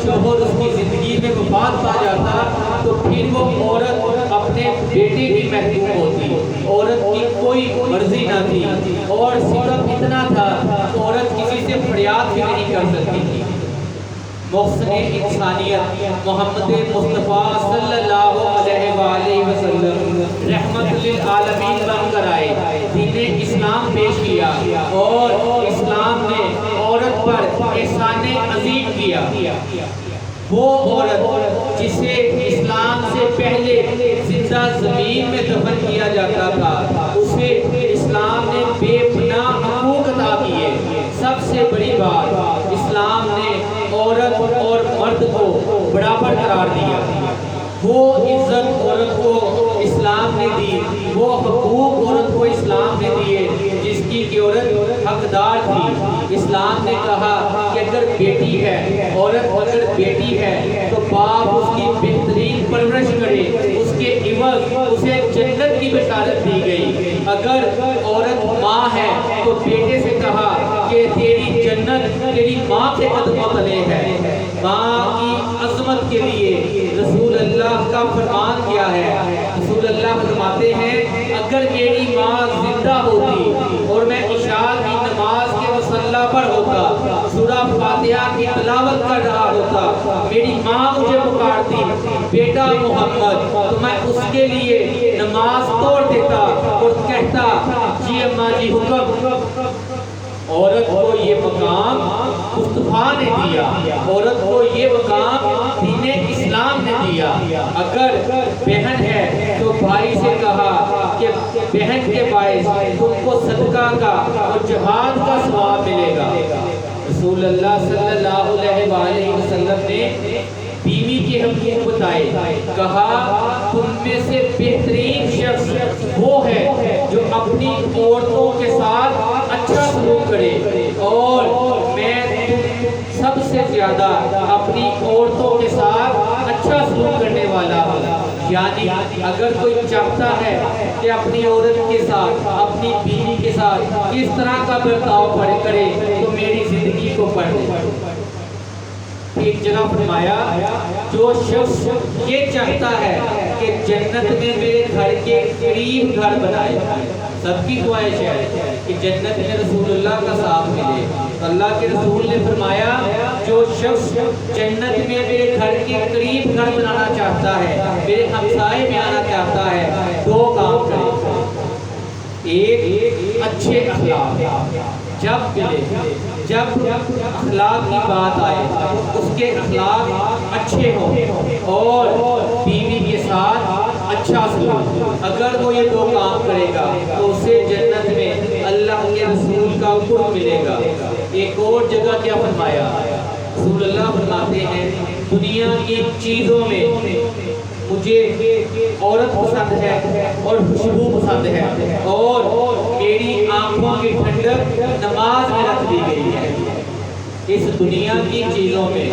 شوہر اس کی زندگی میں وفات پا جاتا تو پھر وہ عورت اپنے بیٹے کی محکوم ہوتی. عورت کی کوئی مرضی نہ تھی اور صرف اتنا تھا کہ عورت کسی سے فریاد بھی نہیں کر سکتی تھی. محسن انسانیت محمد مصطفیٰ صلی اللہ علیہ وآلہ وسلم رحمت للعالمین بن کر آئے, دین اسلام پیش کیا اور اسلام نے عورت پر احسان عظیم کیا. وہ عورت جسے اسلام سے پہلے زندہ زمین میں دفن کیا جاتا تھا, اسے اسلام نے بے پناہ حقوق عطا کیے. سب سے بڑی بات, اسلام نے عورت اور مرد کو برابر قرار دیا. وہ عزت عورت کو اسلام نے دی, وہ حقوق عورت کو اسلام نے دیے جس کی کہ عورت حقدار تھی. اسلام نے کہا کہ اگر بیٹی ہے, عورت اگر بیٹی ہے تو باپ اس کی بہترین پرورش کرے, اس کے عوض اسے جنت کی بشارت دی گئی. اگر عورت ماں ہے تو بیٹے سے کہا کہ تیری جنت تیری ماں کے قدموں تلے ہے. ماں کی عظمت کے لیے رسول اللہ کا فرمان کیا ہے؟ رسول اللہ فرماتے ہیں اگر میری ماں زندہ ہوتی اور میں عشاء کی نماز کے مصلی پر ہوتا, سورہ فاتحہ کی تلاوت کر رہا ہوتا, میری ماں مجھے پکارتی بیٹا محمد, تو میں اس کے لیے نماز توڑ دیتا اور کہتا جی اماں جی حکم. عورت کو یہ مقام مصطفیٰ نے دیا, عورت کو یہ مقام دین اسلام نے دیا. اگر بہن ہے تو بھائی سے کہا کہ بہن کے باعث تم کو صدقہ کا اور جہاد کا ثواب ملے گا. رسول اللہ صلی اللہ علیہ وآلہ وسلم نے بیوی کے حقوق بتائے, کہا تم میں سے بہترین شخص وہ ہے جو اپنی عورتوں کے ساتھ اچھا سلوک کرے, اور میں سب سے زیادہ اپنی عورتوں کے ساتھ اچھا سلوک کرنے والا ہوں. یعنی اگر کوئی چاہتا ہے کہ اپنی عورت کے ساتھ, اپنی بیوی کے ساتھ کس طرح کا برتاؤ کرے تو میری زندگی کو پڑھ لے. ایک جگہ فرمایا جو شخص یہ چاہتا ہے کہ جنت میں میرے گھر کے قریب گھر بنائے, سب کی خواہش ہے کہ جنت میں رسول اللہ کا ساتھ ملے. اللہ کے رسول نے فرمایا جو شخص جنت میں میرے گھر کے قریب گھر بنانا چاہتا ہے, میرے ہمسائے میں آنا چاہتا ہے, دو کام کرے. ایک اچھے اخلاق, جب اخلاق کی بات آئے اس کے اخلاق اچھے ہوں اور بیوی کے ساتھ اچھا سلوک. اگر وہ یہ دو کام کرے گا تو اسے جنت میں اللہ کے رسول کا قرب ملے گا. ایک اور جگہ کیا فرمایا؟ رسول اللہ فرماتے ہیں دنیا کی چیزوں میں مجھے عورت پسند ہے اور خوشبو پسند ہے, اور میری آنکھوں کی ٹھنڈک نماز میں رکھ دی گئی ہے. اس دنیا کی چیزوں میں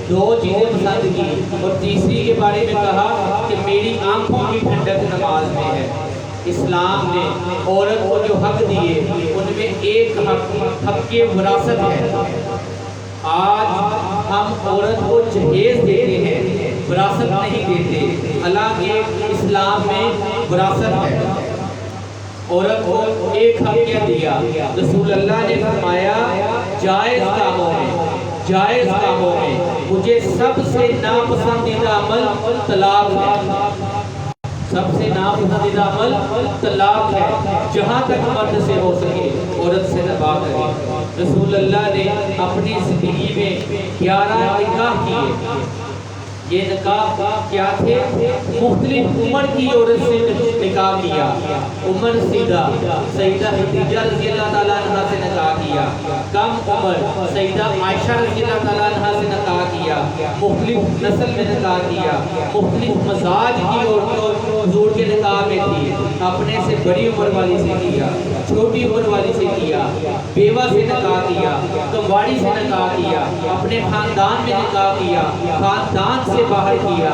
دو چیزیں پسند کی اور تیسری کے بارے میں کہا کہ میری آنکھوں کی ٹھنڈک نماز میں ہے. اسلام نے عورت کو جو حق دیے ان میں ایک حق کے وراثت ہے. آج ہم عورت کو جہیز دیتے ہیں, وراثت نہیں دیتے. حالانکہ اسلام میں وراثت ہے. عورت کو ایک حق کیا دیا؟ رسول اللہ نے فرمایا جائز کاموں میں مجھے سب سے ناپسندیدہ عمل طلاق ہے. سب سے ناپسندیدہ عمل طلاق ہے. جہاں تک مرد سے ہو سکے عورت سے نباہ کرے. رسول اللہ نے اپنی زندگی میں 11 نکاح کیے. یہ نکاح کیا تھے؟ مختلف عمر کی عورت سے نکاح کیا. عمر سیدہ سیدہ خدیجہ رضی اللہ تعالیٰ عنہ سے نکاح کیا. کم عمر سیدہ عائشہ رضی اللہ تعالیٰ عنہ سے نکاح کیا. مختلف نسل میں نکاح کیا. مختلف مزاج کی عورتوں حضور کے نکاح میں تھی. اپنے سے بڑی عمر والی سے کیا, چھوٹی عمر والی سے کیا, بیوہ سے نکاح کیا, کمواڑی سے نکاح کیا, اپنے خاندان میں نکاح کیا, خاندان سے باہر کیا.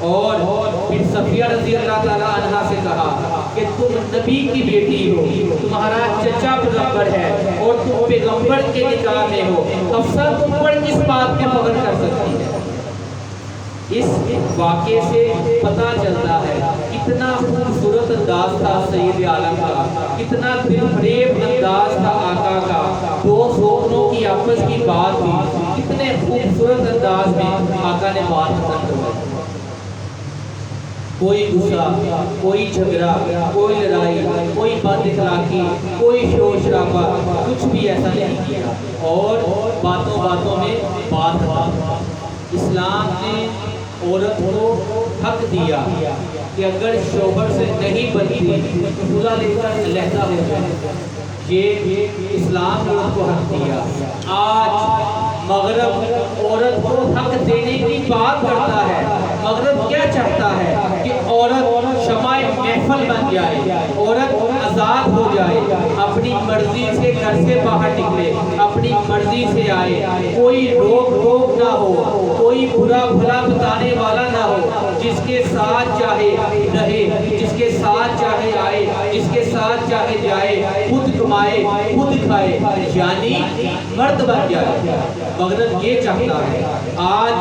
اور پھر صفیہ رضی اللہ تعالیٰ عنہا سے کہا کہ تم نبی کی بیٹی ہو، تمہارا چچا پیغمبر ہے اور تم پیغمبر کے نکاح میں ہو، افسر تم پر کس بات کے فخر کر سکتی ہے؟ اس واقعے سے پتہ چلتا ہے کتنا خوبصورت انداز تھا سید عالم کا، کتنا دل فریب انداز تھا آقا کا، دو سوچوں کی آپس کی بات تھی، کتنے خوبصورت انداز میں آقا نے بات ختم کروائی۔ کوئی غصہ، کوئی جھگڑا، کوئی لڑائی، کوئی بد اخلاقی، کوئی شور شرابہ، کچھ بھی ایسا نہیں کیا، اور باتوں باتوں میں بات ختم۔ اسلام نے عورت کو حق دیا کہ اگر شوہر سے نہیں بنتی خدا لے کر علیحدہ ہو جائے، یہ اسلام نے عورت کو حق دیا۔ آج مغرب عورت کو حق دینے کی بات کرتا ہے۔ مغرب کیا چاہتا ہے کہ عورت شمع محفل بن جائے، عورت آزاد ہو جائے، اپنی مرضی سے گھر سے باہر نکلے، اپنی مرضی سے آئے، کوئی روک ٹوک نہ ہو، کوئی برا بھلا بتانے والا نہ ہو، جس کے ساتھ چاہے رہے، جس کے ساتھ چاہے آئے، جس کے ساتھ چاہے جائے، خود کمائے خود کھائے، یعنی مرد بن جائے۔ مغرب یہ چاہتا ہے۔ آج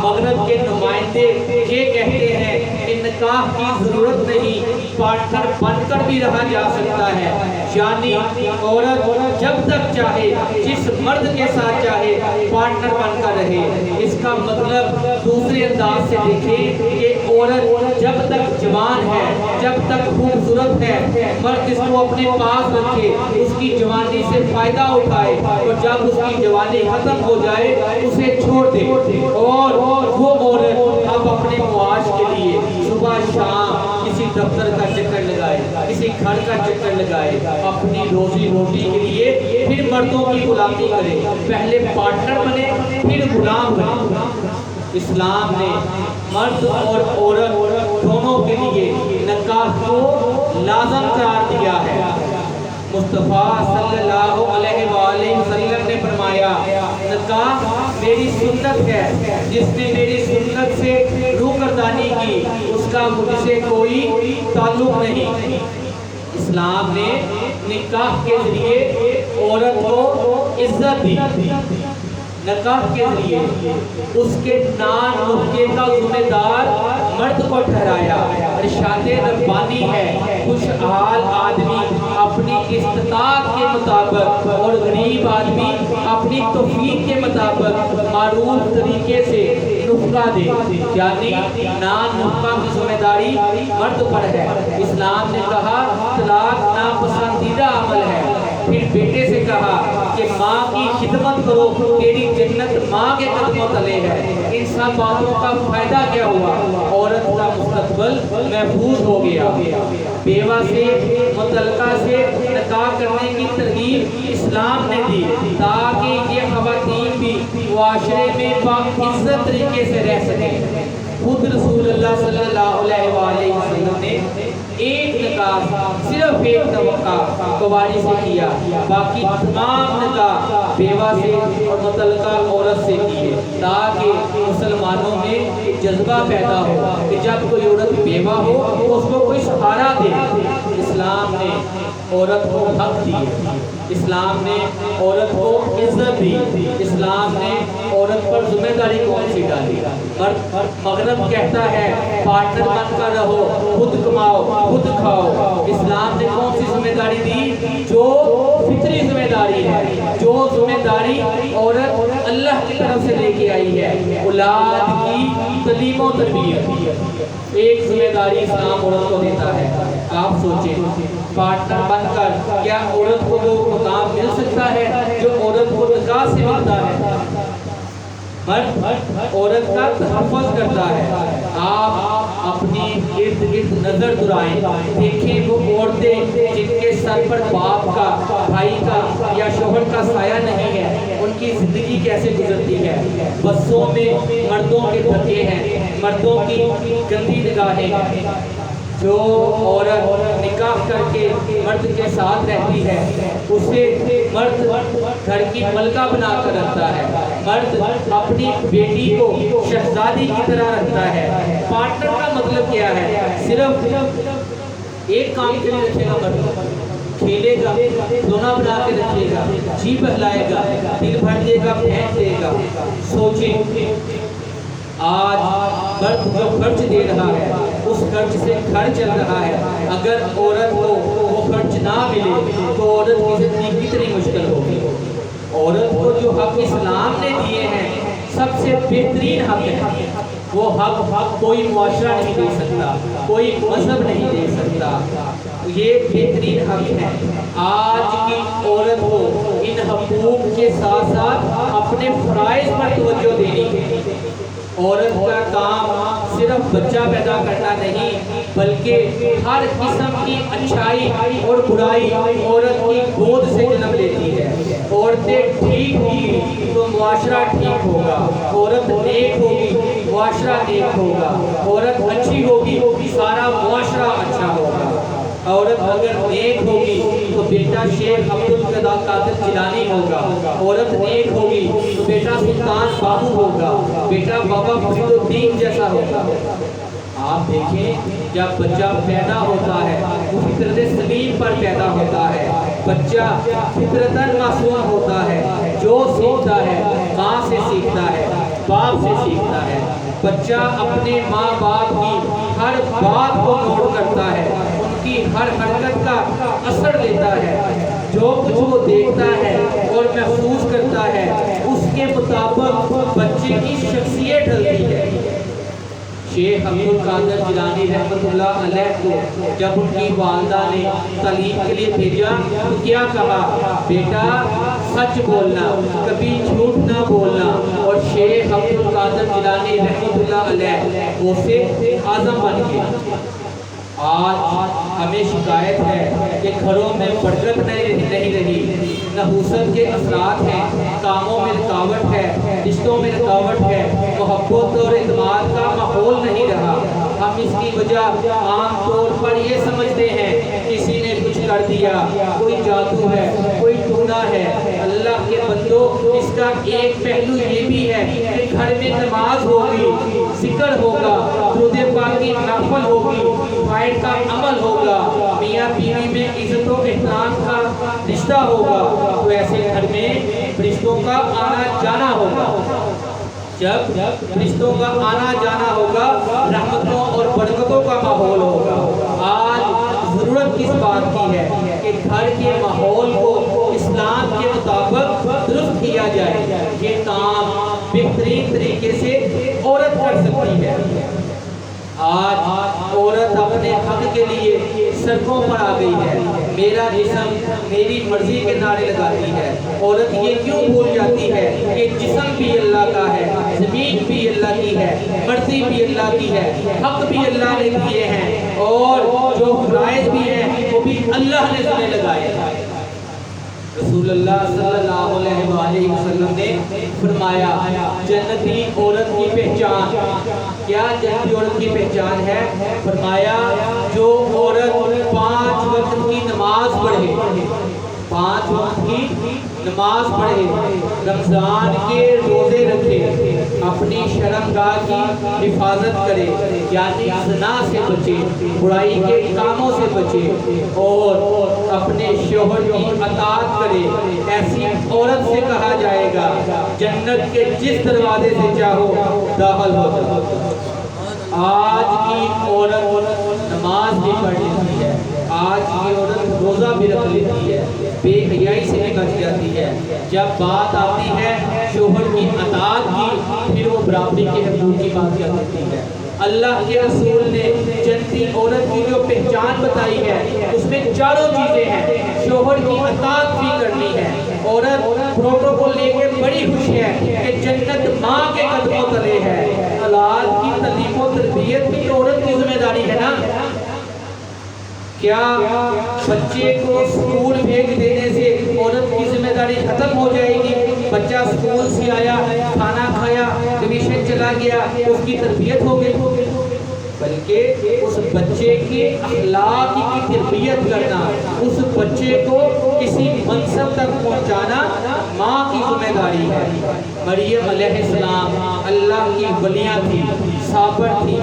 مغرب کے نمائندے یہ کہتے ہیں کہ نکاح کی ضرورت نہیں، پارٹنر بن کر بھی رہا جا سکتا ہے، یعنی عورت جب تک چاہے جس مرد کے ساتھ چاہے پارٹنر بن کر رہے۔ اس کا مطلب دوسرے انداز سے دیکھیں کہ عورت جب تک جوان ہے، جب تک خوبصورت ہے، مرد اس کو اپنے پاس رکھے، اس کی جوانی سے فائدہ اٹھائے، اور جب اس کی جوانی ختم ہو جائے اسے چھوڑ دے، اور وہ عورت اب اپنے معاش کے لیے صبح شام کسی دفتر کا چکر لگائے، کسی گھر کا چکر لگائے، اپنی روزی روٹی کے لیے پھر مردوں کی غلامی کرے، پہلے پارٹنر بنے پھر غلام بنے۔ اسلام نے مرد اور عورت دونوں کے لیے نکاح کو لازم قرار دیا ہے۔ مصطفیٰ صلی اللہ علیہ وآلہ وسلم نے فرمایا نکاح میری سنت ہے، جس نے میری سنت سے روگردانی کی اس کا مجھ سے کوئی تعلق نہیں۔ اسلام نے نکاح کے ذریعے عورت کو عزت دی، نکاح کے ذریعے اس کے نان نقطے کا ذمہ دار مرد کو ٹھہرایا۔ ارشاد ربانی ہے خوشحال آدمی اپنی استطاعت کے مطابق اور غریب آدمی اپنی توفیق کے مطابق معروف طریقے سے نفقہ دے، یعنی نان نفقہ کی ذمہ داری مرد پر ہے۔ اسلام نے کہا طلاق ناپسندیدہ عمل ہے، پھر بیٹے سے کہا کہ ماں کی خدمت کرو، تیری جنت ماں کے قدموں تلے ہے۔ ان سب باتوں کا فائدہ کیا ہوا؟ عورت کا مستقبل محفوظ ہو گیا۔ بیوہ سے مطلقہ سے نکاح کرنے کی ترغیب اسلام نے دی تاکہ یہ خواتین بھی معاشرے میں باعزت طریقے سے رہ سکیں۔ خود رسول اللہ صلی اللہ علیہ وآلہ وسلم نے ایک نکاح صرف ایک توقع کواری سے کیا، باقی تمام نکاح بیوہ سے اور مطلقہ عورت سے کیے، تاکہ مسلمانوں میں ایک جذبہ پیدا ہو کہ جب کوئی عورت بیوہ ہو تو اس کو کوئی سہارا دے۔ اسلام نے عورت کو حق دیے، اسلام نے عورت کو عزت دی، اسلام نے عورت پر ذمہ داری کون سی ڈالی؟ مغرب کہتا ہے پارٹنر بن کر رہو، خود کماؤ خود کھاؤ۔ اسلام نے کون سی ذمہ داری دی؟ جو فطری ذمہ داری ہے، جو ذمہ داری عورت اللہ کی طرف سے لے کے آئی ہے، اولاد کی تعلیم و تربیت۔ ایک ذمہ داری اسلام عورت کو دیتا ہے۔ آپ سوچیں پارٹنر بن کر کیا عورت کو وہ مقام مل سکتا ہے جو عورت کو نکاح سے ملتا ہے؟ مرد عورت کا تحفظ کرتا ہے۔ آپ اپنی ارد گرد نظر دورائیں، دیکھیں وہ عورتیں جن کے سر پر باپ کا، بھائی کا یا شوہر کا سایہ نہیں ہے، ان کی زندگی کیسے گزرتی ہے۔ بسوں میں مردوں کے دھکے ہیں، مردوں کی گندی نگاہیں ہیں، جو عورت نکاح کر کے مرد کے ساتھ رہتی ہے اسے مرد گھر کی ملکہ بنا کر رکھتا ہے. مرد اپنی بیٹی کو شہزادی کی طرح رکھتا ہے. پارٹنر کا مطلب کیا ہے؟ صرف ایک کام کے لیے رکھے گا. مرد کھیلے گا, سونا بنا کے رکھے گا, جی بہلائے گا, دل بھر دے گا, پھینک دے گا. سوچیں آج مرد جو خرچ دے رہا ہے اس خرچ سے گھر چل رہا ہے. اگر عورت کو وہ خرچ نہ ملے تو عورت کی زندگی کتنی مشکل ہوگی. عورت کو جو حق اسلام نے دیے ہیں سب سے بہترین حق ہے. وہ حق کوئی معاشرہ نہیں دے سکتا, کوئی مذہب نہیں دے سکتا. یہ بہترین حق ہے. آج کی عورت کو ان حقوق کے ساتھ ساتھ اپنے فرائض پر توجہ دینی ہے. عورت کا کام صرف بچہ پیدا کرنا نہیں بلکہ ہر قسم کی اچھائی اور برائی عورت کی گود سے جنم لیتی ہے. عورتیں ٹھیک ہوگی تو معاشرہ ٹھیک ہوگا. عورت نیک ہوگی معاشرہ نیک ہوگا. عورت اچھی ہوگی سارا معاشرہ اچھا ہوگا. عورت اگر نیک ہوگی تو بیٹا شیخ عبدالقادر جیلانی ہوگا. عورت نیک ہوگی تو بیٹا سلطان باہو ہوگا, بیٹا بابا فرید الدین جیسا ہوگا. آپ دیکھیں جب بچہ پیدا ہوتا ہے وہ فطرت سلیم پر پیدا ہوتا ہے. بچہ فطرتاً معصوم ہوتا ہے. جو سیکھتا ہے ماں سے سیکھتا ہے, باپ سے سیکھتا ہے. بچہ اپنے ماں باپ کی ہر بات کو نوٹ کرتا ہے, ان کی ہر حرکت کا اثر لیتا ہے. جو کچھ وہ دیکھتا ہے اور محسوس کرتا ہے اس کے مطابق بچے کی شخصیت ڈھلتی ہے. شیخ عبدالقادر جیلانی رحمۃ اللہ علیہ کو جب ان کی والدہ نے تعلیم کے لیے بھیجا تو کیا کہا؟ بیٹا سچ بولنا, کبھی جھوٹ نہ بولنا. اور شیخ عبدالقادر جیلانی رحمۃ اللہ علیہ غوثِ اعظم بن گئے. آج ہمیں شکایت ہے کہ گھروں میں برکت نہیں رہی, نحوست کے اثرات ہیں, کاموں میں رکاوٹ ہے, رشتوں میں رکاوٹ ہے, محبت اور اعتماد کا ماحول نہیں رہا. ہم اس کی وجہ عام طور پر یہ سمجھتے ہیں کسی نے کچھ کر دیا, کوئی جادو ہے, کوئی ٹونا ہے. اللہ کے بندو, اس کا ایک پہلو یہ بھی ہے کہ گھر میں نماز ہوگی, ذکر ہوگا, درود پاک کی نافل ہوگی, فائد کا عمل ہوگا, میاں بیوی میں عزت و احترام کا رشتہ ہوگا, تو ایسے گھر میں رشتوں کا آنا جانا ہوگا. جب رشتوں کا آنا جانا ہوگا رحمتوں اور برکتوں کا ماحول ہوگا. آج ضرورت کس بات کی ہے کہ گھر کے ماحول کو اسلام کے مطابق درست کیا جائے. یہ کام بہترین طریقے سے عورت کر سکتی ہے. آج عورت اپنے حق کے لیے سڑکوں پر آ گئی ہے. میرا جسم میری مرضی کے نعرے لگاتی ہے. عورت یہ کیوں بھول جاتی ہے کہ جسم بھی اللہ کا ہے, زمین بھی اللہ کی ہے, مرضی بھی اللہ کی ہے, حق بھی اللہ نے دیے ہیں, اور جو فرائض بھی ہیں وہ بھی اللہ نے ذمہ لگائے ہیں. رسول اللہ صلی اللہ علیہ وآلہ وسلم نے فرمایا جنتی عورت کی پہچان کیا؟ جنتی عورت کی پہچان ہے, فرمایا جو عورت 5 وقت کی نماز پڑھے, 5 وقت کی نماز پڑھے, رمضان کے روزے رکھے, اپنی شرمگاہ کی حفاظت کرے, یعنی زنا سے بچے, برائی کے کاموں سے بچے, اور اپنے شوہر کی اطاعت کرے, ایسی عورت سے کہا جائے گا جنت کے جس دروازے سے چاہو داخل ہو جاؤ. آج کی عورت نماز بھی پڑھ لیتی ہے, آج کی عورت روزہ بھی رکھ لیتی ہے, بے حیائی سے بھی بچ جاتی ہے. جب بات آتی ہے شوہر کی اطاعت کی پھر وہ برابری کے حقوق کی بات کیا کرتی ہے. اللہ کے رسول نے جنتی عورت کی جو پہچان بتائی ہے اس میں 4 چیزیں ہیں. شوہر کی اطاعت بھی کرنی ہے. عورت پروٹوکول لے کے بڑی خوش ہے کہ جنت ماں کے قدموں تلے ہے. اولاد کی تعلیم و تربیت بھی عورت کی ذمہ داری ہے نا. کیا بچے کو اسکول بھیج دینے سے عورت کی ذمہ داری ختم ہو جائے گی؟ بچہ اسکول سے آیا, کھانا کھایا, ٹیوشن چلا گیا, اس کی تربیت ہو گئی. بلکہ اس بچے کے اخلاق کی تربیت کرنا، اس بچے کو کسی منصب تک پہنچانا ماں کی ذمہ داری ہے۔ مریم علیہ السلام اللہ کی ولیاں تھی، صابر تھی،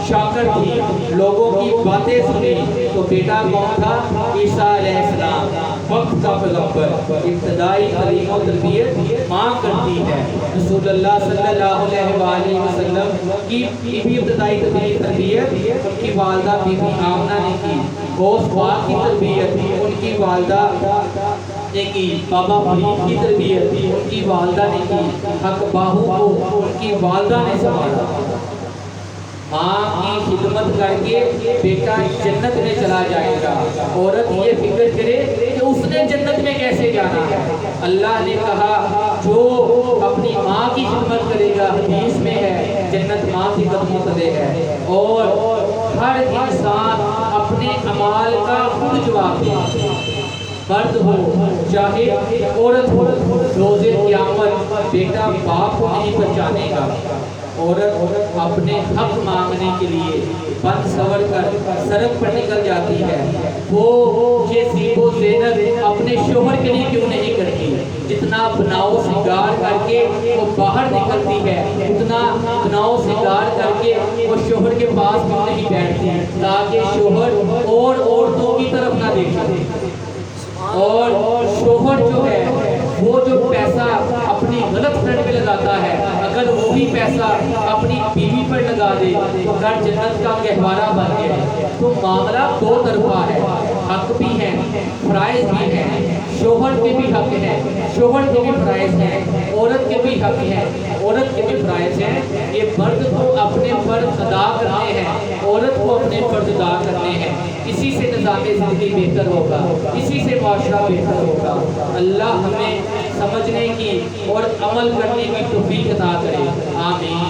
شاکر تھی، لوگوں کی باتیں سنی، تو بیٹا کون تھا؟ عیسیٰ علیہ السلام، وقت کا پیغمبر۔ ابتدائی تعلیم و تربیت ماں کرتی ہے۔ رسول اللہ صلی اللہ علیہ وآلہ وسلم کی بھی ابتدائی تربیت ان کی والدہ بی بی آمنہ نے کی۔ غوث پاک کی تربیت ان کی والدہ نے کی۔ بابا فرید کی تربیت ان کی والدہ نے کی۔ حق باہو کو ان کی والدہ نے سنبھالا۔ ماں کی خدمت کر کے بیٹا جنت میں چلا جائے گا۔ عورت یہ فکر کرے کہ اس نے جنت میں کیسے جانا ہے۔ اللہ نے کہا جو اپنی ماں کی خدمت کرے گا، حدیث میں ہے جنت ماں کی قدموں تلے ہے۔ اور ہر انسان اپنے اعمال کا خود جواب دے، مرد ہو چاہے عورت ہو۔ روز قیامت بیٹا باپ کو نہیں پہچانے گا۔ عورت اپنے حق مانگنے کے لیے بن سور کر سڑک پر نکل جاتی ہے۔ وہ یہ زیب و زینت اپنے شوہر کے لیے کیوں نہیں کرتی؟ جتنا بناؤ سنگار کر کے وہ باہر نکلتی ہے، اتنا بناؤ سنگار کر کے وہ شوہر کے پاس بھی نہیں بیٹھتی، تاکہ شوہر اور عورتوں کی طرف نہ دیکھے۔ اور شوہر جو ہے وہ جو پیسہ اپنی غلط فرینڈ پہ لگاتا ہے، اگر وہی پیسہ اپنی بیوی پر لگا دے تو گھر جنت کا گہوارہ بن گیا۔ تو معاملہ دو طرفہ ہے، حق بھی ہے، فرائض بھی ہے۔ شوہر کے بھی حق ہے، شوہر کے بھی فرائض ہیں، عورت کے بھی حق ہے، عورت کے بھی فرائض ہیں۔ یہ مرد کو اپنے فرض ادا کرنے ہیں، عورت کو اپنے فرض ادا کرنے ہیں۔ اسی سے نظام زندگی بہتر ہوگا، اسی سے معاشرہ بہتر ہوگا۔ اللہ ہمیں سمجھنے کی اور عمل کرنے کی توفیق عطا کرے، آمین۔